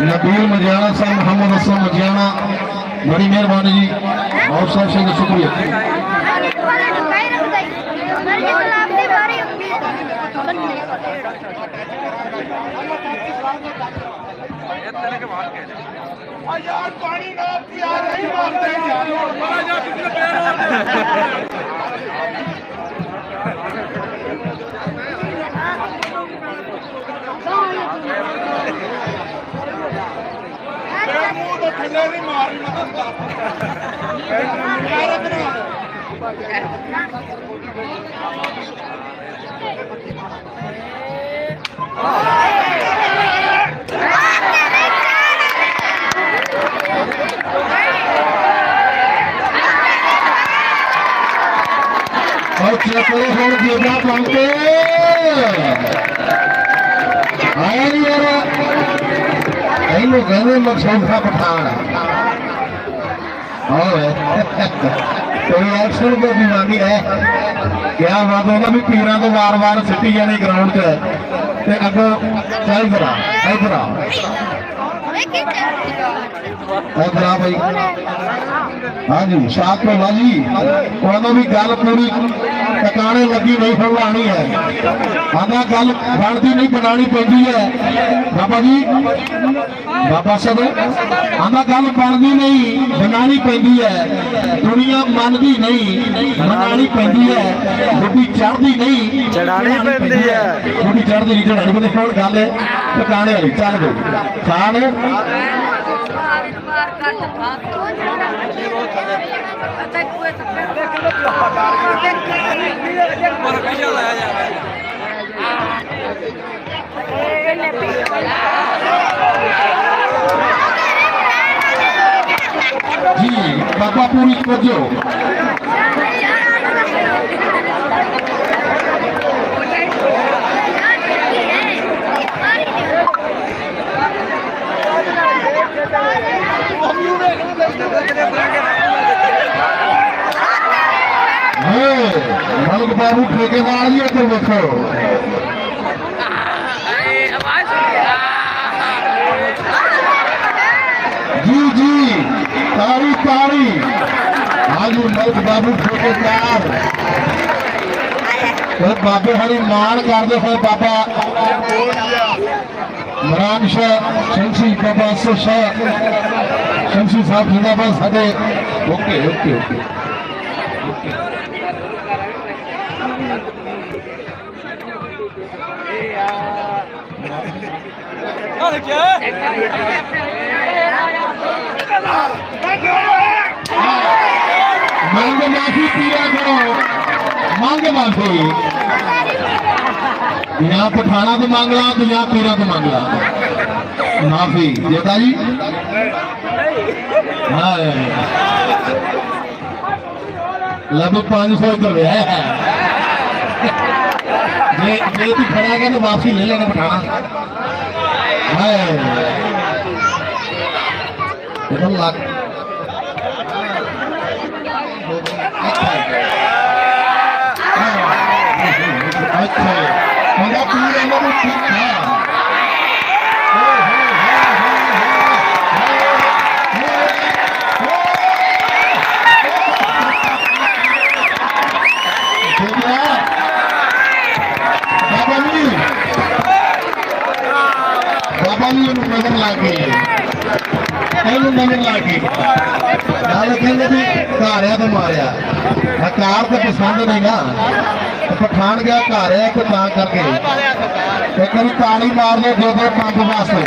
नबील मजियाना साहब, मोहम्मद हसन मजियाना, बड़ी मेहरबानी जी, और सब से शुक्रिया। यार पानी ना पिया नहीं मारते यार मुंह तो थल्ले नहीं मारनी मतलब और चेपड़े होड़ जेबा पांके आया नहीं यार, कई लोग कहते मकसूद पठान कोई एक्शन को बीमारी है क्या बात होगा भी पीर तो वार वार सिटी जाने ग्राउंड च अगो इधर भाई। हाँ जी शाह तो भाजी उन्होंने भी गल पूरी टकाने लगी नहीं फैलानी है, आधा गल बनती नहीं बनानी पैंदी है बाबा जी, बाबा साहब आधा गल बनती नहीं बनानी पैंदी है, दुनिया मनती नहीं बनानी पैंदी है, गुड्डी चढ़ती नहीं चढ़ानी पैंदी है, गुड्डी चढ़ती नहीं चढ़ानी पैंदी। कौन गल है टकाने वाली चल गई खान जी बाबा पूरी तवज्जो। मलिक बाबू ठेकेदार जी इधर देखो, जी जी तारी तारी। आज मलिक बाबू ठेकेदार बाबे हरी मान करते हुए बाबा मरान शाह शमसी, बाबा असर शाह शमसी साहब जिंदाबाद साडे। ओके ओके ओके मांग माफी पिया करो, मांग माफी यहाँ पठाना तो मांग ला तो यहाँ पीरा तो मांग ला माफी देता जी। हाँ लगभग 500 कर रहा है, ये तू खड़ा गया तो वापसी ले लेना पठाना। लाख अच्छा पूरे लोग ठीक था। बाबा जी नजर ला के नजर ला के कहते भी घारिया तो मारिया कार तो पसंद नहीं ना, पठान गया घारिया एक करके कभी ताली मार लो दो पंप वास्ते।